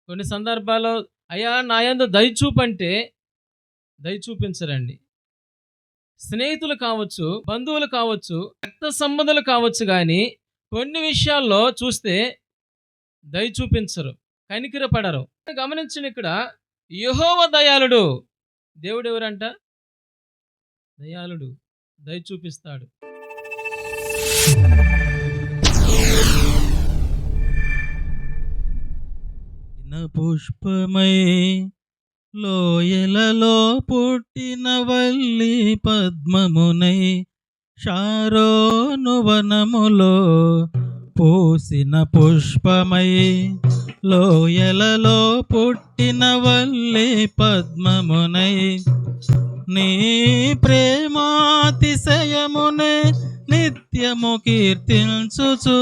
కొన్ని సందర్భాల్లో అయ్యా నా యందు దయ చూపంటే దయ చూపించరండి. స్నేహితులు కావచ్చు, బంధువులు కావచ్చు, రక్త సంబంధులు కావచ్చు గానీ కొన్ని విషయాల్లో చూస్తే దయ చూపించరు, కనికరపడరు. గమనించండి, ఇక్కడ యెహోవా దయాళుడు. దేవుడు ఎవరంట? దయాళుడు, దయ చూపిస్తాడు. పుష్పమై లోయలలో పుట్టిన వల్లి పద్మమునై షారోను వనములో పూసిన పుష్పమై లోయలలో పుట్టిన వల్లి పద్మమునై నీ ప్రేమాతిశయమునే నిత్యము కీర్తించుచు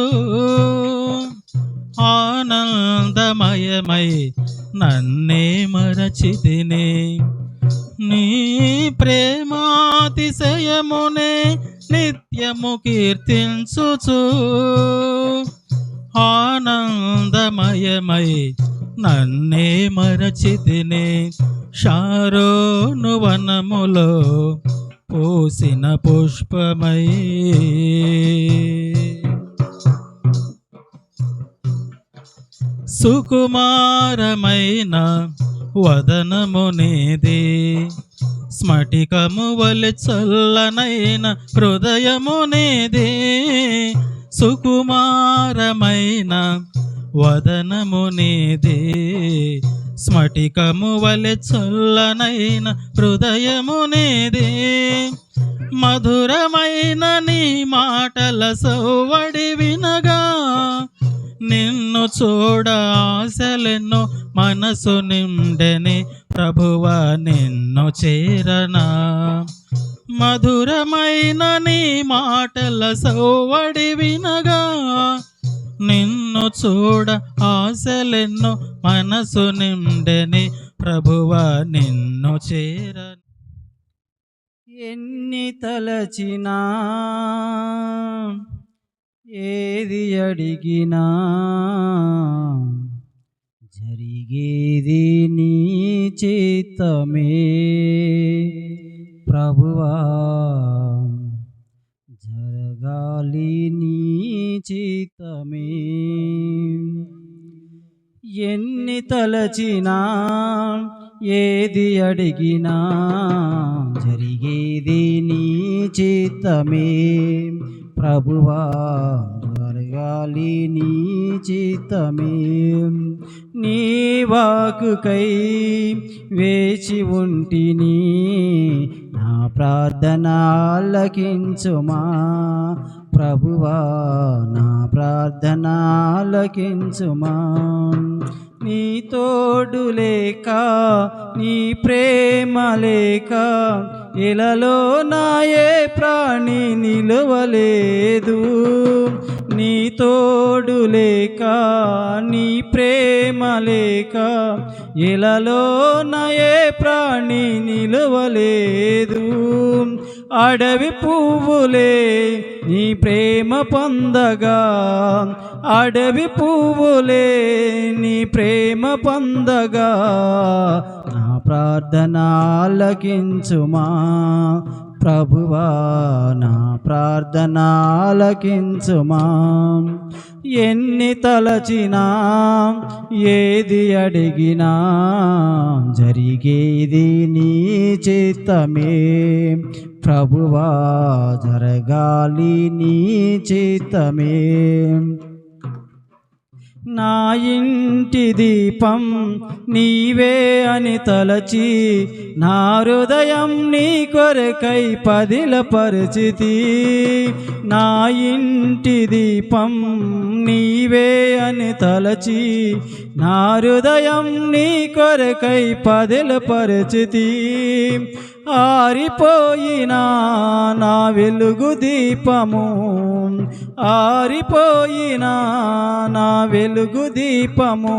ఆనందమయమై నన్నే మరచితిని. నీ ప్రేమాతిశయమునే నిత్యము కీర్తించుచు ఆనందమయమై నన్నే మరచితిని. షారోను వనములో పూసిన పుష్పమై సుకుమారమైన వదనమునేది స్ఫటికము వలె చల్లనైన హృదయమునేది. సుకుమారమైన వదనమునేది స్ఫటికము వలె చల్లనైన హృదయమునేది. మధురమైన నీ మాటల సవ్వడి వినగా నిన్ను చూడ ఆశలెన్నో మనసు నిండెని. ప్రభువా నిన్ను చేరనా. మధురమైన నీ మాటల సవ్వడి వినగా నిన్ను చూడ ఆశలెన్నో మనసు నిండెని. ప్రభువా నిన్ను చేరనా. ఎన్ని తలచినా ఏది అడిగినా జరిగేది నీ చిత్తమే. ప్రభువా జరగాలి నీ చిత్తమే. ఎన్ని తలచినా ఏది అడిగినా జరిగేది నీ చిత్తమే. ప్రభువా జరగాలి నీ చిత్తమే. నీ వాక్కుకై వేచి ఉంటిని, నా ప్రార్థన ఆలకించుమా. ప్రభువా నా ప్రార్థన ఆలకించుమా. నీ తోడు లేక నీ ప్రేమ లేక ఇలలో నాయే ప్రాణి నిలువలేదు. నీ తోడు లేక నీ ప్రేమ లేక ఇలలో నాయే ప్రాణి నిలువలేదు. అడవి పువ్వులే నీ ప్రేమ పొందగా, అడవి పువ్వులే నీ ప్రేమ పొందగా నా ప్రార్థన ఆలకించుమా. ప్రభువా నా ప్రార్థన ఆలకించుమా. ఎన్ని తలచినా ఏది అడిగినా జరిగేది నీ చిత్తమే. ప్రభువా జరగాలి నీ చిత్తమే. నా ఇంటి దీపం నీవే అని తలచి నా హృదయం నీ కొరకై పదిలపరిచితి. నా ఇంటి దీపం నీవే అని తలచి నా హృదయం నీ కొరకై పదిలపరిచితి. ఆరిపోయినా నా వెలుగు దీపము, ఆరిపోయినా నా వెలుగు దీపము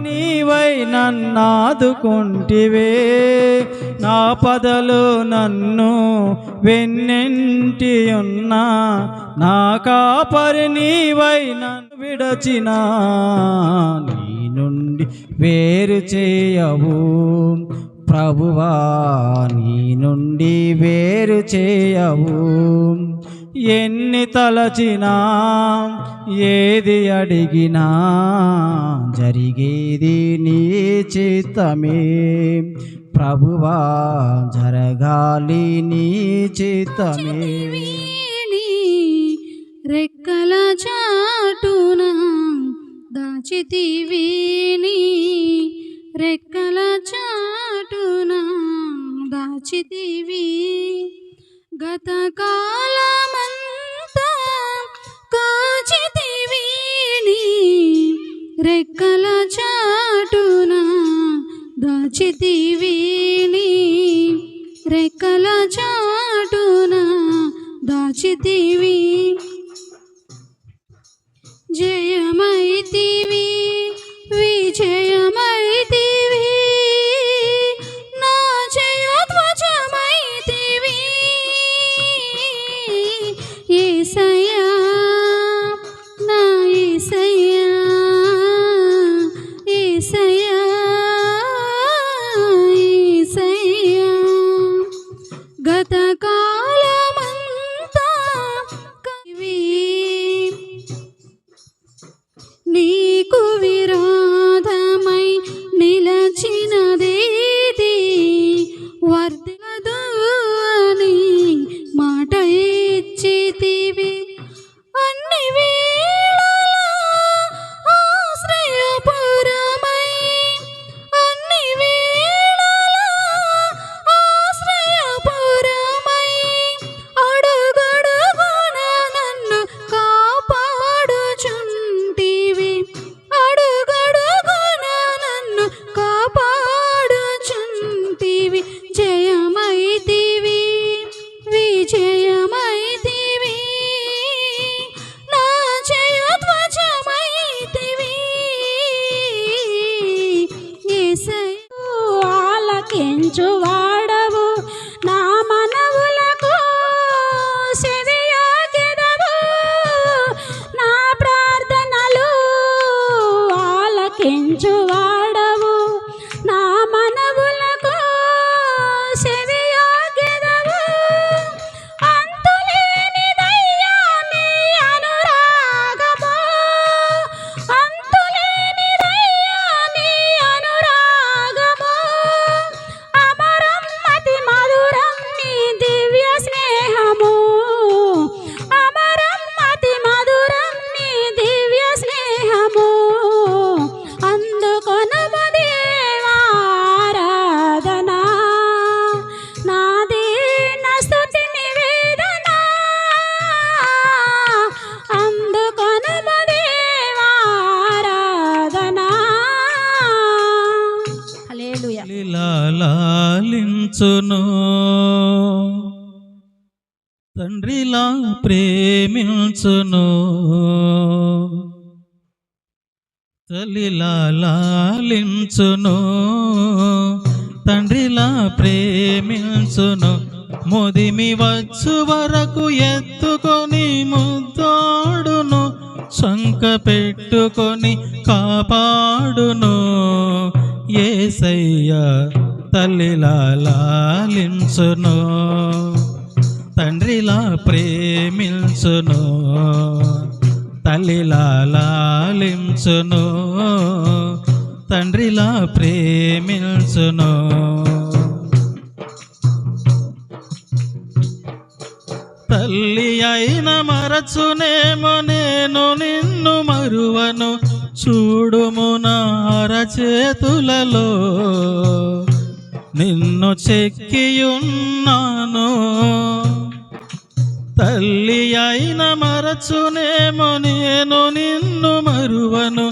నీవై నన్నాదుకుంటివే. నా పదలు నన్ను వెన్నెంటి ఉన్నా నా కాపరి నీవై నన్ను విడచినా నేను వేరు చేయవు ప్రభువా, నీ నుండి వేరు చేయవు. ఎన్ని తలచినా ఏది అడిగినా జరిగేది నీ చిత్తమే ప్రభువా, జరగాలి నీ చిత్తమే. రెక్కల చాటున దాచితివి నీ రెక్కల చాటున దాచితివి. గతకాలమంతా కాచితివి నీ రెక్కల చాటున దాచితివి నీ రెక్కల చాటున దాచితివి. జయమైతివి విజయమైతివి నా జయధ్వజమైతివి. యేసయ్యా నా యేసయ్యా, యేసయ్యా యేసయ్యా. గతకాలమంతా కవి నీకు విరోధమై నిలచినదేది వర్ధిల్లదు అని మాట ఇచ్చితివి. అన్ని వేళలా ఆశ్రయపురమై అన్ని వేళలా ఆశ్రయపురమై అడుగడుగున నన్ను కాపాడుచుంటివి. అడుగడుగున నన్ను కాపాడుచుంటివి. జయమైతివి విజయమైతివి నా జయధ్వజమైతివి. యేసయ్యా ఆలకించువాడవు నా మనవులకు సెవియొగ్గిదవు. నా ప్రార్థనలు ఆలకించువాడవు నా మనవులకు సెవియొగ్గిదవు. అంతులేనిదయ్యా నీ అనురాగము, అంతులేనిదయ్యా నీ అనురాగము. అమరం అతి మధురం నీ దివ్య స్నేహము, అమరం అతి మధురం నీ దివ్య స్నేహము. అందుకొనుము దేవా ఆరాధన, నా దీన స్తుతి నివేదన. అందుకొనుము దేవా ఆరాధన. హల్లెలూయా. లాలించును తండ్రిలా ప్రేమించును, తల్లిలా లాలించును తండ్రిలా ప్రేమించును. మొదిమి వచ్చు వరకు ఎత్తుకొని ముద్దాడును, శంక పెట్టుకొని కాపాడును. యేసయ్యా తల్లిలా లాలించును, తండ్రిలా ప్రేమించును, తల్లిలా లాలించును, తండ్రిలా ప్రేమించును. తల్లి అయిన మరచునేమో నేను నిన్ను మరువను, చూడుము నా అరచేతులలో నిన్ను చెక్కియున్నాను. తల్లి అయిన మరచునేమో నేను నిన్ను మరువను,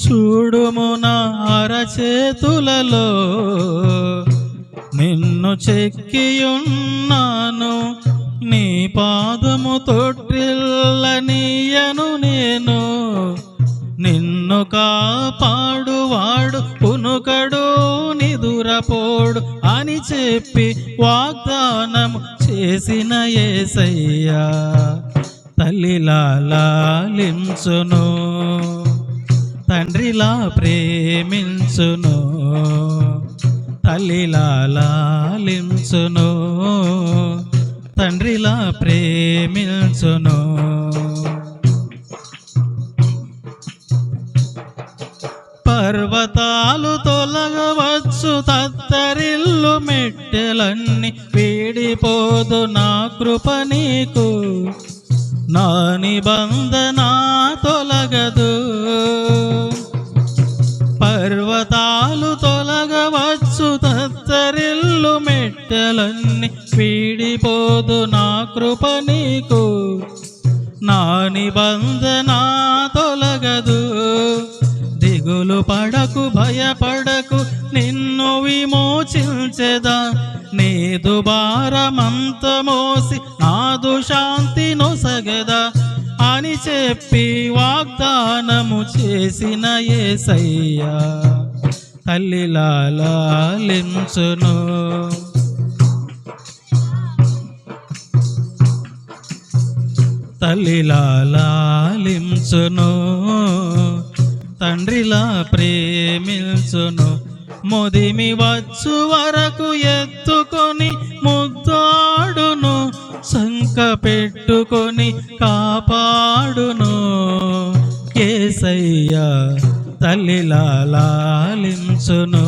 చూడుము నా అరచేతులలో నిన్ను చెక్కియున్నాను. నీ పాదము తొట్టిల్లనీయను నేను, నిన్ను కాపాడువాడు పునుకడు నిదురపోడు అని చెప్పి వాగ్దానం చేసిన యేసయ్యా తల్లిలా లాలించును. తండ్రిలా ప్రేమించును, తల్లిలా లాలించును, తండ్రిలా ప్రేమించును. పర్వతాలు తొలగవచ్చు, తత్తరిల్లు మెట్టెలన్నీ వీడిపోదు నా కృప నీకు, నా నిబంధన తొలగదు. పర్వతాలు తొలగవచ్చు, తత్తరిల్లు మెట్టెలన్నీ వీడిపోదు నా కృప నీకు, నా నిబంధన తొలగదు. దిగులు పడకు, భయపడకు, నిన్ను విమోచించెదా, నీదు భారమంత మోసి నాదు శాంతి నొసగదా అని చెప్పి వాగ్దానము చేసిన యేసయ్యా తల్లిలా లాలించును. తల్లిలా లాలించును, తండ్రిలా ప్రేమించును. మొదిమి వచ్చు వరకు ఎత్తుకొని ముద్దాడును, సంక పెట్టుకొని కాపాడును. యేసయ్యా తల్లిలా లాలించును,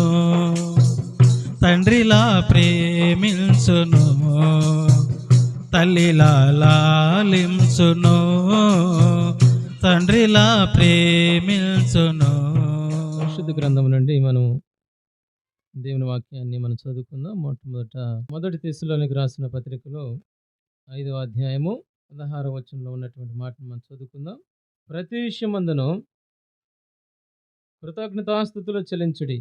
తండ్రిలా ప్రేమించును, తల్లిలా లాలించును, తండ్రిలా ప్రేమించును. పరిశుద్ధ గ్రంథం నుండి మనం దేవుని వాక్యాన్ని మనం చదువుకుందాం. మొదటి తెస్సలోనికి రాసిన పత్రికలో 5వ అధ్యాయము 16వ వచనంలో ఉన్నటువంటి మాటను మనం చదువుకుందాం. ప్రతి విషయమందును కృతజ్ఞతాస్తుతులు చెల్లించుడి,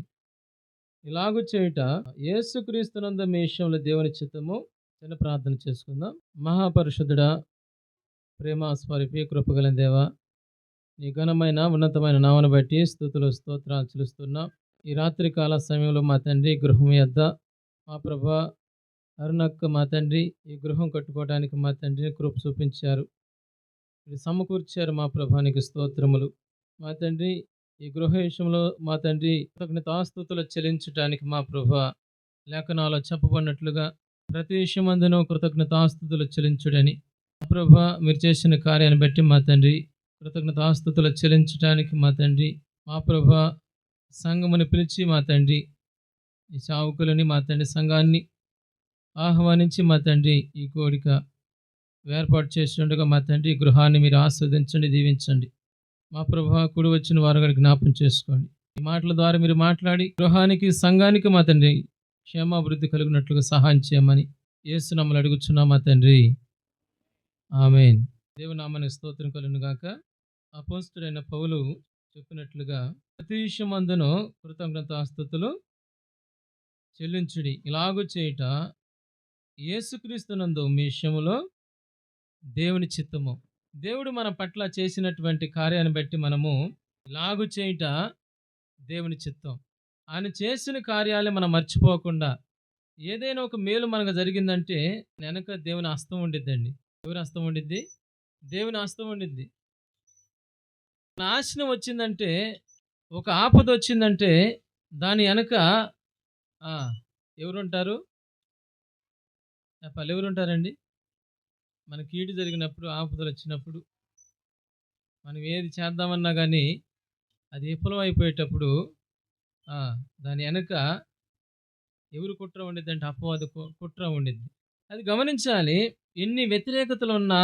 ఇలాగు చేయుట యేసుక్రీస్తునందు మీ విషయంలో దేవుని చిత్తము. చిన్న ప్రార్థన చేసుకుందాం. మహాపరిశుద్ధుడా, ప్రేమ స్వరూపి, కృపగల దేవా, నీ ఘనమైన ఉన్నతమైన నామను బట్టి స్తుతులు స్తోత్రాలు చెల్లిస్తున్నాం. ఈ రాత్రి కాల సమయంలో మా తండ్రి గృహం యొద్ద మా ప్రభా అరుణక్క మా తండ్రి ఈ గృహం కట్టుకోవడానికి మా తండ్రిని కృప చూపించారు, ఇది సమకూర్చారు. మా ప్రభానికి స్తోత్రములు. మా తండ్రి ఈ గృహ విషయంలో మా తండ్రి కృతజ్ఞతాస్తుతులు చెల్లించడానికి మా ప్రభా లేఖనాల్లో చెప్పబడినట్లుగా ప్రతి విషయమందును కృతజ్ఞతాస్తుతులు చెల్లించుడని మా ప్రభా మీరు చేసిన కార్యాన్ని బట్టి మా తండ్రి కృతజ్ఞతాస్తుతులు చెల్లించడానికి మా తండ్రి మా ప్రభా సంఘముని పిలిచి మా తండ్రి ఈ సేవకులని మా తండ్రి సంఘాన్ని ఆహ్వానించి మా తండ్రి ఈ కోడిక ఏర్పాటు చేస్తుండగా మా తండ్రి గృహాన్ని మీరు ఆస్వాదించండి, దీవించండి. మా ప్రభా కూడి వచ్చిన వారు కూడా జ్ఞాపం చేసుకోండి. ఈ మాటల ద్వారా మీరు మాట్లాడి గృహానికి సంఘానికి మా తండ్రి క్షేమాభివృద్ధి కలిగినట్లుగా సహాయం చేయమని యేసునామములో అడుగుచున్నాం మా తండ్రి, ఆమేన్. దేవునామానికి స్తోత్రం కలుగును గాక. అపోస్తలుడైన పౌలు చెప్పినట్లుగా ప్రతి విషయమందును కృతజ్ఞతాస్తుతులు చెల్లించుడి, ఇలాగు చేయుట యేసుక్రీస్తునందు మీ విషయములో దేవుని చిత్తము. దేవుడు మన పట్ల చేసినటువంటి కార్యాన్ని బట్టి మనము ఇలాగు చేయుట దేవుని చిత్తం. ఆయన చేసిన కార్యాలే మనం మర్చిపోకుండా, ఏదైనా ఒక మేలు మనకు జరిగిందంటే వెనక దేవుని హస్తం ఉండిద్దండి. ఎవరి హస్తం ఉండిద్ది? దేవుని హస్తం ఉండిద్ది. నాశనం వచ్చిందంటే, ఒక ఆపద వచ్చిందంటే దాని వెనక ఎవరుంటారు? చెప్పాలి, ఎవరుంటారండి? మన కీడు జరిగినప్పుడు, ఆపదలు వచ్చినప్పుడు, మనం ఏది చేద్దామన్నా కానీ అది విఫలం అయిపోయేటప్పుడు దాని వెనక ఎవరు కుట్ర ఉండిద్ది అంటే అపవాది కుట్ర ఉండిద్ది. అది గమనించాలి. ఎన్ని వ్యతిరేకతలు ఉన్నా,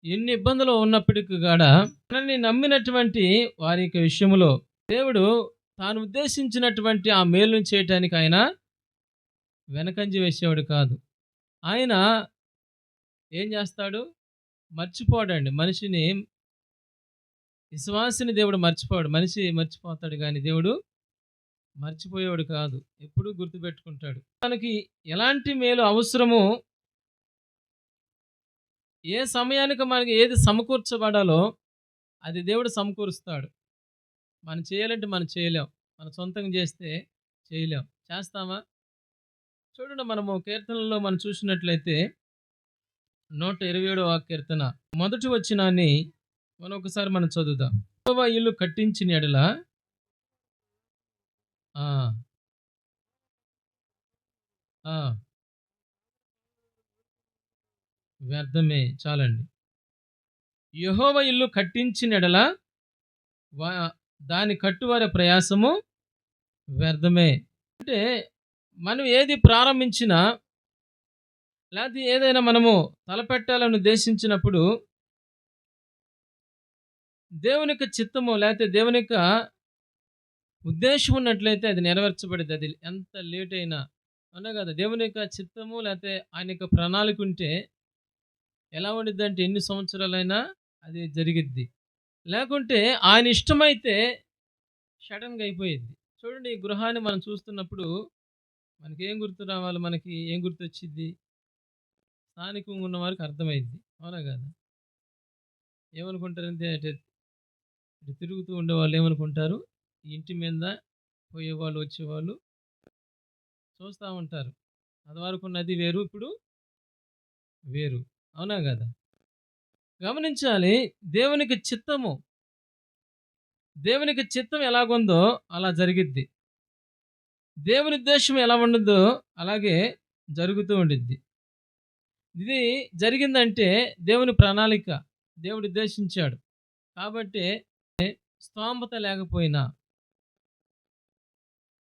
ఎన్ని ఇబ్బందులు ఉన్నప్పటికీ కూడా మనల్ని నమ్మినటువంటి వారి యొక్క విషయంలో దేవుడు తాను ఉద్దేశించినటువంటి ఆ మేలును చేయటానికి ఆయన వెనకంజి వేసేవాడు కాదు. ఆయన ఏం చేస్తాడు? మర్చిపోడండి. మనిషిని, విశ్వాసిని దేవుడు మర్చిపోడు. మనిషి మర్చిపోతాడు కానీ దేవుడు మర్చిపోయేవాడు కాదు. ఎప్పుడూ గుర్తుపెట్టుకుంటాడు. మనకి ఎలాంటి మేలు అవసరమో, ఏ సమయానికి మనకి ఏది సమకూర్చబడాలో అది దేవుడు సమకూరుస్తాడు. మనం చేయాలంటే మనం చేయలేం. మన సొంతంగా చేస్తే చేయలేం. చేస్తామా? చూడండి, మనము కీర్తనలో మనం చూసినట్లయితే 127వ కీర్తన మొదటి వచనాన్ని మనం ఒకసారి మనం చదువుదాం. యెహోవా ఇల్లు కట్టించిన ఎడల ఆ, వ్యర్థమే. చాలండి. యెహోవా ఇల్లు కట్టించిన ఎడల వా- దాని కట్టువారి ప్రయాసము వ్యర్థమే. అంటే మనం ఏది ప్రారంభించినా లేకపోతే ఏదైనా మనము తలపెట్టాలని ఉద్దేశించినప్పుడు దేవుని యొక్క చిత్తము లేకపోతే దేవుని యొక్క ఉద్దేశం ఉన్నట్లయితే అది నెరవేర్చబడింది. అది ఎంత లేట్ అయినా అవునా కదా. దేవుని యొక్క చిత్తము లేకపోతే ఆయన యొక్క ప్రణాళిక ఉంటే ఎలా ఉండిద్ది అంటే ఎన్ని సంవత్సరాలైనా అది జరిగిద్ది. లేకుంటే ఆయన ఇష్టమైతే సడన్గా అయిపోయిద్ది. చూడండి, ఈ గృహాన్ని మనం చూస్తున్నప్పుడు మనకి ఏం గుర్తు రావాలి, మనకి ఏం గుర్తొచ్చిద్ది? స్థానికంగా ఉన్న వారికి అర్థమైద్ది. అవునా కదా. ఏమనుకుంటారంటే ఇటు తిరుగుతూ ఉండేవాళ్ళు ఏమనుకుంటారు, ఈ ఇంటి మీద పోయేవాళ్ళు వచ్చేవాళ్ళు చూస్తూ ఉంటారు. అదివరకు ఉన్నది వేరు, ఇప్పుడు వేరు. అవునా కదా. గమనించాలి, దేవునికి చిత్తము, దేవునికి చిత్తం ఎలాగుందో అలా జరిగిద్ది. దేవుని ఉద్దేశం ఎలా ఉండదో అలాగే జరుగుతూ ఉండిద్ది. ఇది జరిగిందంటే దేవుని ప్రణాళిక, దేవుడు ఉద్దేశించాడు. కాబట్టి స్తోమత లేకపోయినా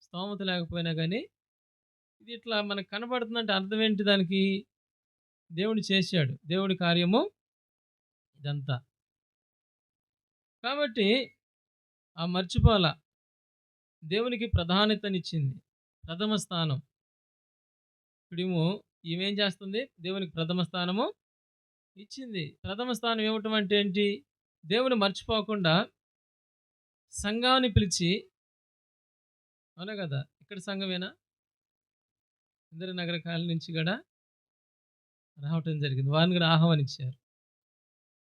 స్తోమత లేకపోయినా కానీ ఇది ఇట్లా మనకు కనబడుతుందంటే అర్థం ఏంటి దానికి? దేవుడు చేశాడు, దేవుడి కార్యము ఇదంతా. కాబట్టి ఆ మర్చిపోల, దేవునికి ప్రాధాన్యతనిచ్చింది, ప్రథమ స్థానం. ఇప్పుడేమో ఈమెం చేస్తుంది, దేవునికి ప్రథమ స్థానము ఇచ్చింది. ప్రథమ స్థానం ఇవ్వటం అంటే ఏంటి? దేవుని మర్చిపోకుండా సంఘాన్ని పిలిచి, అవునా కదా. ఇక్కడ సంఘమేనా? ఇందరి నగర కాలనీ నుంచి కూడా రావటం జరిగింది, వారిని కూడా ఆహ్వానించారు.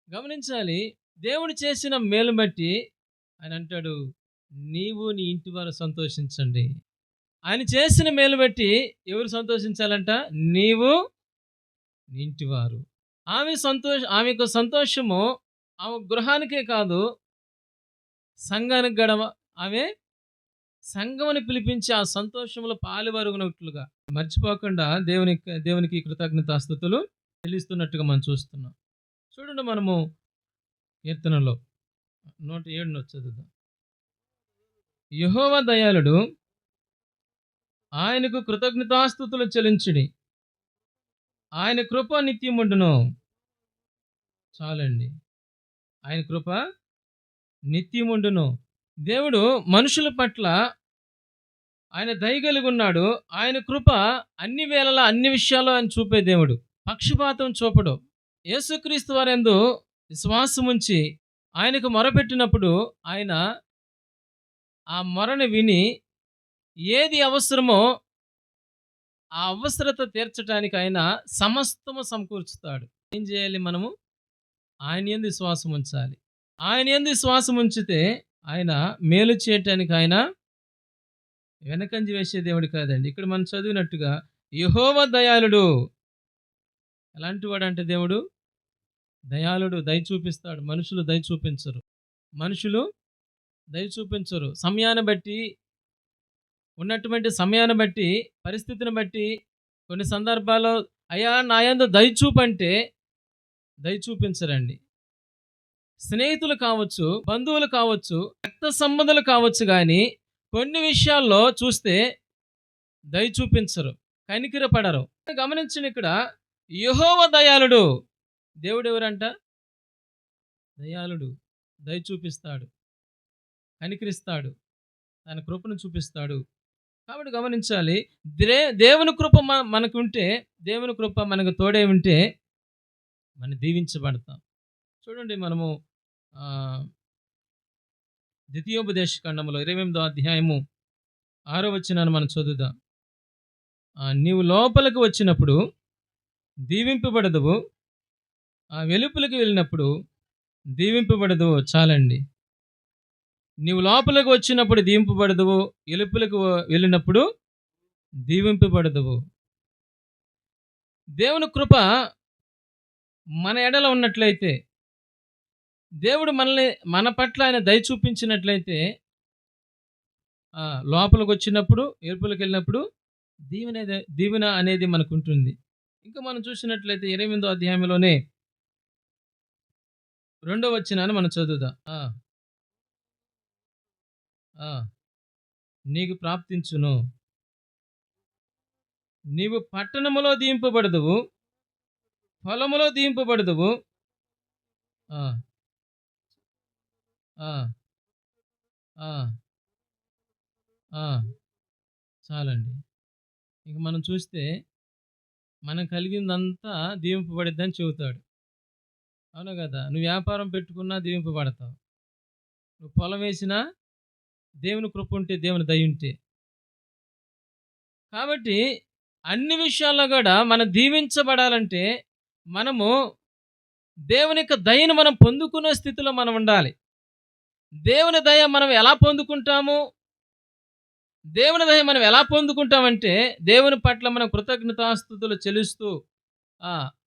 గమనించాలి, దేవుడు చేసిన మేలు బట్టి ఆయన అంటాడు, నీవు నీ ఇంటి వారు సంతోషించండి. ఆయన చేసిన మేలు బట్టి ఎవరు సంతోషించాలంట? నీవు నీ ఇంటివారు. ఆమె యొక్క సంతోషము ఆమె గృహానికే కాదు, సంఘానికి గడవ ఆమె సంఘముని పిలిపించి ఆ సంతోషంలో పాలువరుగునట్లుగా మర్చిపోకుండా దేవునికి కృతజ్ఞతాస్తుతులు చెల్లిస్తున్నట్టుగా మనం చూస్తున్నాం. చూడండి, మనము కీర్తనలో 107 చదువుదాం. యెహోవా దయాళుడు, ఆయనకు కృతజ్ఞతాస్తుతులు చెల్లించుడి, ఆయన కృప నిత్యముండును. చాలండి, ఆయన కృప నిత్యముండును. దేవుడు మనుషుల పట్ల ఆయన దయగలిగి ఉన్నాడు. ఆయన కృప అన్ని వేళలా అన్ని విషయాల్లో ఆయన చూపే దేవుడు, పక్షపాతం చూపడు. యేసుక్రీస్తు వారందు విశ్వాసం ఉంచి ఆయనకు మొరపెట్టినప్పుడు ఆయన ఆ మొరని విని ఏది అవసరమో ఆ అవసరత తీర్చడానికి ఆయన సమస్తము సమకూర్చుతాడు. ఏం చేయాలి? మనము ఆయన యందు విశ్వాసం ఉంచాలి. ఆయన యందు విశ్వాసం ఉంచితే ఆయన మేలు చేయటానికి ఆయన వెనకంజి వేసే దేవుడు కాదండి. ఇక్కడ మనం చదివినట్టుగా యెహోవా దయాళుడు. ఎలాంటి వాడు అంటే దేవుడు దయాళుడు, దయ చూపిస్తాడు. మనుషులు దయ చూపించరు. మనుషులు దయ చూపించరు. సమయాన్ని బట్టి, ఉన్నటువంటి సమయాన్ని బట్టి, పరిస్థితిని బట్టి కొన్ని సందర్భాల్లో అయ్యా నా యందు దయ చూపంటే దయ చూపించరండి. స్నేహితులు కావచ్చు, బంధువులు కావచ్చు, రక్త సంబంధాలు కావచ్చు, కానీ కొన్ని విషయాల్లో చూస్తే దయ చూపించరు, కనికిరపడరు. గమనించండి, ఇక్కడ యెహోవా దయాళుడు. దేవుడు ఎవరంట? దయాళుడు, దయ చూపిస్తాడు, కనికరిస్తాడు, తన కృపను చూపిస్తాడు. కాబట్టి గమనించాలి, దేవుని కృప మనకు ఉంటే, దేవుని కృప మనకు తోడే ఉంటే మనం దీవించబడతాం. చూడండి, మనము ద్వితీయోపదేశ ఖండములో 28వ అధ్యాయము 6వ వచనాన్ని మనం చదువుదాం. నీవు లోపలికి వచ్చినప్పుడు దీవింపబడదువు, వెలుపలికి వెళ్ళినప్పుడు దీవింపబడదువు. చాలండి, నీవు లోపలికి వచ్చినప్పుడు దీవింపబడదువు, వెలుపలికి వెళ్ళినప్పుడు దీవింపబడదువు. దేవుని కృప మన ఎడల ఉన్నట్లయితే, దేవుడు మన పట్ల ఆయన దయ చూపించినట్లయితే లోపలికి వచ్చినప్పుడు, వెలుపలికి వెళ్ళినప్పుడు దీవెన అనేది మనకు ఉంటుంది. ఇంకా మనం చూసినట్లయితే 8వ అధ్యాయంలోనే 2వ వచనాన్ని మనం చదువుదాం. ఆ, నీకు ప్రాప్తించును, నీవు పట్టణములో దీవింపబడదువు, పొలములో దీవింపబడదువు. ఆ, ఆ, ఆ, ఆ, చాలండి. ఇంక మనం చూస్తే మనం కలిగిందంతా దీవింపబడిద్దని చెబుతాడు. అవునా కదా? నువ్వు వ్యాపారం పెట్టుకున్నా దీవింపబడతావు, నువ్వు పొలం వేసినా దేవుని కృప ఉంటే, దేవుని దయ ఉంటే. కాబట్టి అన్ని విషయాల్లో కూడా మనం దీవించబడాలంటే మనము దేవుని యొక్క దయను మనం పొందుకునే స్థితిలో మనం ఉండాలి. దేవుని దయ మనం ఎలా పొందుకుంటాము? దేవుని దయ మనం ఎలా పొందుకుంటామంటే దేవుని పట్ల మనం కృతజ్ఞతాస్తుతులు చెల్లిస్తూ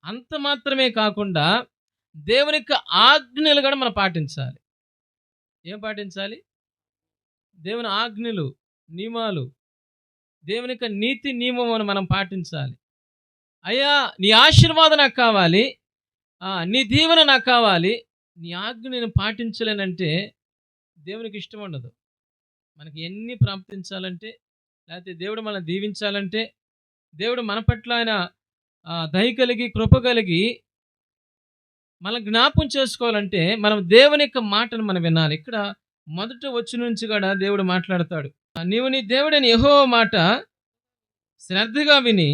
అంత మాత్రమే కాకుండా దేవుని యొక్క ఆజ్ఞలు కూడా మనం పాటించాలి. ఏం పాటించాలి? దేవుని ఆజ్ఞలు, నియమాలు, దేవుని యొక్క నీతి నియమం మనం పాటించాలి. అయ్యా, నీ ఆశీర్వాదం నాకు కావాలి, నీ దీవెన నాకు కావాలి, నీ ఆజ్ఞ నేను పాటించలేనంటే దేవునికి ఇష్టం ఉండదు. మనకి ఎన్ని ప్రాప్తించాలంటే, లేకపోతే దేవుడు మనం దీవించాలంటే, దేవుడు మన పట్ల ఆయన దయ కలిగి కృప కలిగి మనం జ్ఞాపం చేసుకోవాలంటే మనం దేవుని యొక్క మాటను మనం వినాలి. ఇక్కడ మొదట వచనం నుంచి కూడా దేవుడు మాట్లాడతాడు. నీవు నీ దేవుడైన యెహోవా మాట శ్రద్ధగా విని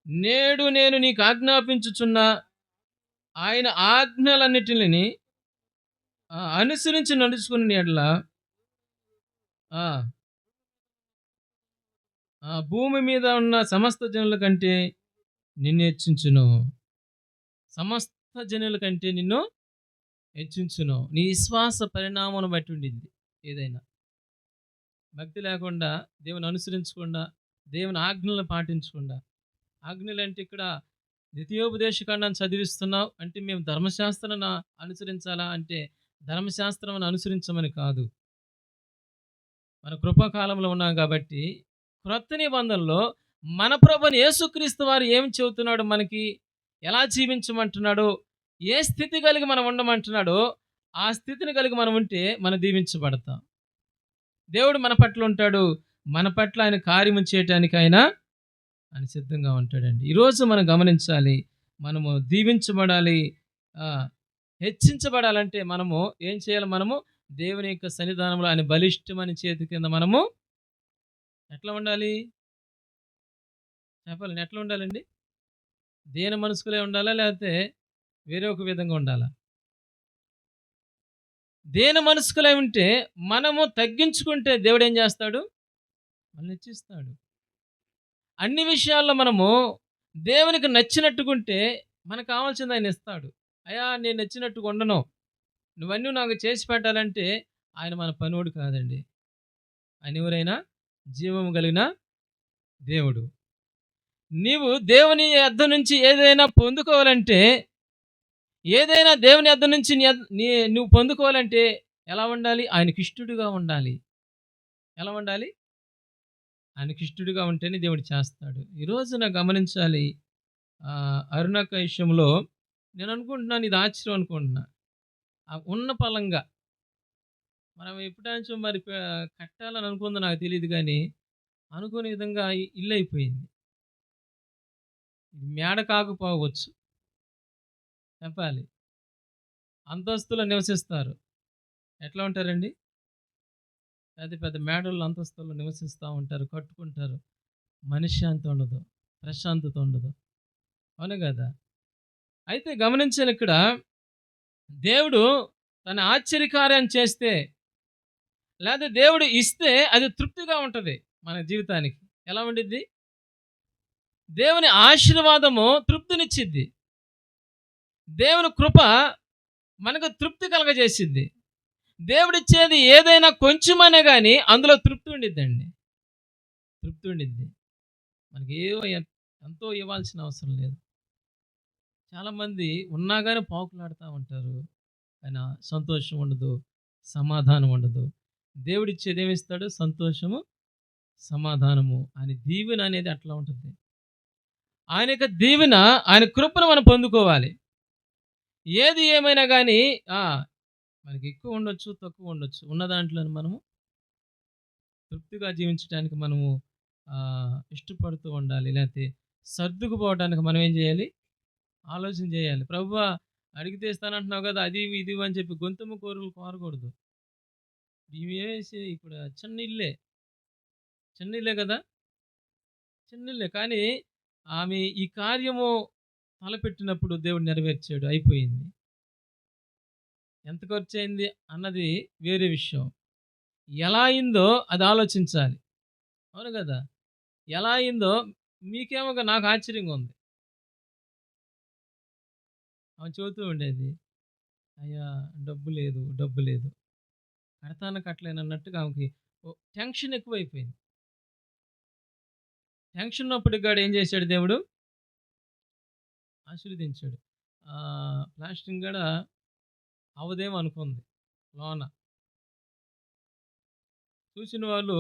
నేడు నేను నీకు ఆజ్ఞాపించుచున్న ఆయన ఆజ్ఞలన్నిటిని అనుసరించి నడుచుకుని ఎడల భూమి మీద ఉన్న సమస్త జనుల కంటే నిన్ను హెచ్చించును. సమస్త జనుల కంటే నిన్ను హెచ్చించును. నీ విశ్వాస పరిణామం బట్టి ఉండింది. ఏదైనా భక్తి లేకుండా, దేవుని అనుసరించకుండా, దేవుని ఆజ్ఞలను పాటించకుండా, ఆజ్ఞలు అంటే ఇక్కడ ద్వితీయోపదేశకాండాన్ని చదివిస్తున్నావు అంటే మేము ధర్మశాస్త్రాన్ని అనుసరించాలా అంటే ధర్మశాస్త్రం అనుసరించమని కాదు. మన కృపాకాలంలో ఉన్నాం కాబట్టి క్రొత్త నిబంధనలో మన ప్రభుని యేసుక్రీస్తు వారు ఏం చెబుతున్నాడు, మనకి ఎలా జీవించమంటున్నాడో, ఏ స్థితి కలిగి మనం ఉండమంటున్నాడో ఆ స్థితిని కలిగి మనం ఉంటే మనం దీవించబడతాం. దేవుడు మన పట్ల ఉంటాడు, మన పట్ల ఆయన కార్యము చేయటానికి ఆయన సిద్ధంగా ఉంటాడండి. ఈరోజు మనం గమనించాలి, మనము దీవించబడాలి, హెచ్చించబడాలంటే మనము ఏం చేయాలి? మనము దేవుని యొక్క సన్నిధానంలో ఆయన బలిష్టమని చేతి కింద మనము ఎట్లా ఉండాలి చెప్పాలండి? ఎట్లా ఉండాలండి? దేని మనసుకులే ఉండాలా, లేకపోతే వేరే ఒక విధంగా ఉండాలా? దేని మనసుకులే ఉంటే మనము తగ్గించుకుంటే దేవుడు ఏం చేస్తాడు? మనల్ని హెచ్చిస్తాడు. అన్ని విషయాల్లో మనము దేవునికి నచ్చినట్టుకుంటే మనకు కావాల్సింది ఆయన ఇస్తాడు. అయ్యా, నేను నచ్చినట్టుగా ఉండను, నువ్వన్నీ నాకు చేసి పెట్టాలంటే ఆయన మన పనివాడు కాదండి. ఆయన ఎవరైనా జీవము కలిగిన దేవుడు. నీవు దేవుని యొద్ద నుంచి ఏదైనా పొందుకోవాలంటే, ఏదైనా దేవుని యొద్ద నుంచి నువ్వు పొందుకోవాలంటే ఎలా ఉండాలి? ఆయనకి ఇష్టడుగా ఉండాలి. ఎలా ఉండాలి? ఆయనకి ఇష్టడుగా ఉంటేనే దేవుడు చేస్తాడు. ఈరోజు నాకు గమనించాలి, అరుణాక విషయంలో నేను అనుకుంటున్నాను, ఇది ఆశ్చర్యం అనుకుంటున్నా. ఉన్న పలంగా మనం ఎప్పుడాంచో మరి కట్టాలని అనుకుందో నాకు తెలియదు, కానీ అనుకునే విధంగా ఇల్లు అయిపోయింది. మేడ కాకపోవచ్చు, చెప్పాలి. అంతస్తులో నివసిస్తారు. ఎట్లా ఉంటారండి? పెద్ద పెద్ద మేడల్లో అంతస్తుల్లో నివసిస్తూ ఉంటారు, కట్టుకుంటారు. మనశ్శాంతి ఉండదు, ప్రశాంతత ఉండదు. అవును కదా? అయితే గమనించాలి, ఇక్కడ దేవుడు తన ఆశ్చర్యకార్యం చేస్తే, లేదా దేవుడు ఇస్తే అది తృప్తిగా ఉంటుంది మన జీవితానికి. ఎలా ఉండిద్ది? దేవుని ఆశీర్వాదము తృప్తినిచ్చిద్ది. దేవుని కృప మనకు తృప్తి కలగజేసిద్ది. దేవుడిచ్చేది ఏదైనా కొంచెమనే కానీ అందులో తృప్తి ఉండిద్దండి. తృప్తి ఉండిద్ది. మనకి ఎంతో ఇవ్వాల్సిన అవసరం లేదు. చాలామంది ఉన్నా కానీ పాకులాడుతూ ఉంటారు, ఆయన సంతోషం ఉండదు, సమాధానం ఉండదు. దేవుడిచ్చేది ఏమిస్తాడు? సంతోషము, సమాధానము. ఆయన దీవెన అనేది అట్లా ఉంటుంది. ఆయన యొక్క దీవెన, ఆయన కృపను మనం పొందుకోవాలి. ఏది ఏమైనా కానీ మనకి ఎక్కువ ఉండొచ్చు, తక్కువ ఉండొచ్చు. ఉన్న దాంట్లో మనము తృప్తిగా జీవించడానికి మనము ఇష్టపడుతూ ఉండాలి. లేకపోతే సర్దుకుపోవడానికి మనం ఏం చేయాలి? ఆలోచన చేయాలి. ప్రభువా అడిగితే ఇస్తానంటున్నావు కదా, అది ఇది అని చెప్పి గొంతుమ్మ కోరులు కోరకూడదు. ఇవేసి ఇప్పుడు చిన్న ఇల్లే కదా, చిన్న ఇల్లే. కానీ ఆమె ఈ కార్యము తలపెట్టినప్పుడు దేవుడు నెరవేర్చాడు, అయిపోయింది. ఎంత ఖర్చు అయింది అన్నది వేరే విషయం. ఎలా అయిందో అది ఆలోచించాలి. అవును కదా? ఎలా అయిందో మీకేమో నాకు ఆశ్చర్యంగా ఉంది. ఆమె చెబుతూ ఉండేది, అయ్యా డబ్బు లేదు, డబ్బు లేదు, కట్టలేనన్నట్టుగా ఆమెకి టెన్షన్ ఎక్కువైపోయింది. టెన్షన్ ఉన్నప్పటికి కూడా ఏం చేశాడు దేవుడు? ఆశీర్వదించాడు. ప్లాస్టింగ్ కూడా అవదేమో అనుకుంది లోన. చూసిన వాళ్ళు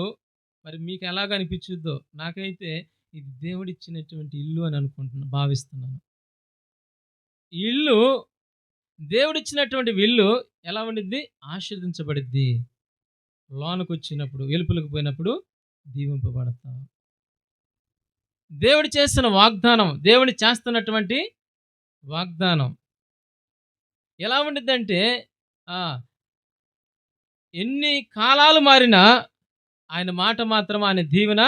మరి మీకు ఎలాగ అనిపించుద్దో, నాకైతే ఇది దేవుడిచ్చినటువంటి ఇల్లు అని భావిస్తున్నాను. ఈ ఇల్లు దేవుడిచ్చినటువంటి ఇల్లు ఎలా ఉండిద్ది? ఆశీర్వదించబడిద్ది. లోనకు వచ్చినప్పుడు, వెలుపులకు పోయినప్పుడు దీవింపబడతాం. దేవుడు చేస్తున్న వాగ్దానం, దేవుడు చేస్తున్నటువంటి వాగ్దానం ఎలా ఉండిద్దంటే ఎన్ని కాలాలు మారినా ఆయన మాట మాత్రం, ఆయన దీవెన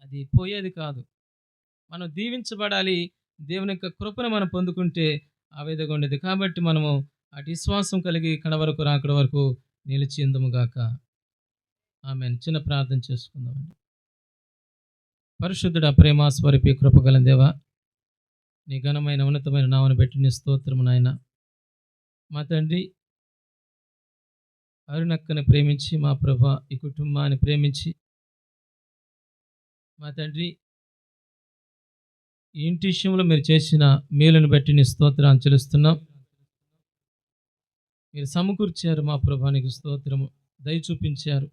అది పోయేది కాదు. మనం దీవించబడాలి, దేవుని యొక్క కృపను మనం పొందుకుంటే ఆ విధంగా ఉండేది. కాబట్టి మనము అటు విశ్వాసం కలిగి ఇక్కడ వరకు రాకడ వరకు నిలిచి ఉందుముగాక. ఆమేన్. చిన్న ప్రార్థన చేసుకుందామండి. పరిశుద్ధుడా, ప్రేమ స్వరూపి, కృపగల దేవా, నీ ఘనమైన ఉన్నతమైన నామమును బట్టి నీ స్తోత్రము నాయన. మా తండ్రి, అరుణక్కని ప్రేమించి మా ప్రభా ఈ కుటుంబాన్ని ప్రేమించి మా తండ్రి ఈ ఇంటి విషయంలో మీరు చేసిన మేలును బట్టి నీ స్తోత్రాన్ని చెల్లిస్తున్నాం. మీరు సమకూర్చారు మా ప్రభా, నీకు స్తోత్రము. దయ చూపించారు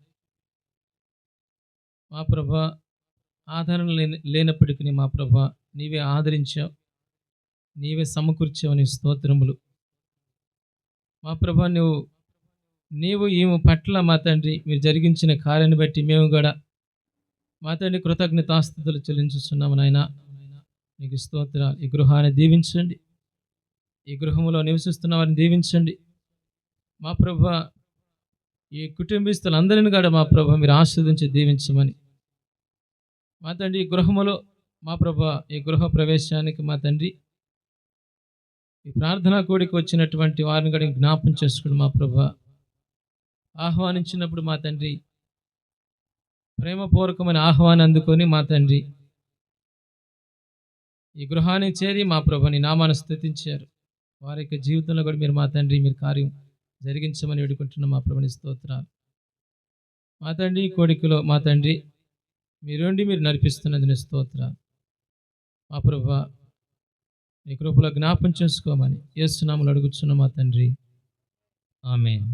మా ప్రభా. ఆదరణ లేనప్పటికీ మా ప్రభా నీవే ఆదరించావు, నీవే సమకూర్చావు. నీ స్తోత్రములు మా ప్రభా. నీవు ఈమె పట్ల మా తండ్రి మీరు జరిగించిన కార్యాన్ని బట్టి మేము కూడా మా తండ్రి కృతజ్ఞతాస్తుతులు చెల్లించుతున్నాము నాయన. నీకు స్తోత్రాలు. ఈ గృహాన్ని దీవించండి, ఈ గృహంలో నివసిస్తున్న వారిని దీవించండి మా ప్రభా. ఈ కుటుంబీస్తులందరిని కూడా మా ప్రభా మీరు ఆశీర్వదించి దీవించమని మా తండ్రి. ఈ గృహములో మా ప్రభా, ఈ గృహ ప్రవేశానికి మా తండ్రి ఈ ప్రార్థనా కూడికి వచ్చినటువంటి వారిని కూడా జ్ఞాపం చేసుకోండి మా ప్రభా. ఆహ్వానించినప్పుడు మా తండ్రి ప్రేమపూర్వకమైన ఆహ్వానం అందుకొని మా తండ్రి ఈ గృహానికి చేరి మా ప్రభా నీ నామాన్ని స్తుతించారు. వారి యొక్క జీవితంలో కూడా మీరు మా తండ్రి మీరు కార్యం జరిగించమని వేడుకుంటున్నాం మా ప్రభుని స్తోత్రాలు. మా తండ్రి కోడికలో మా తండ్రి మీరుండి మీరు నడిపిస్తున్నది స్తోత్రాలు మా ప్రభా. నీ కృపలో జ్ఞాపం చేసుకోమని యేసు నామములో అడుగుచున్నాం మా తండ్రి. ఆమేన్.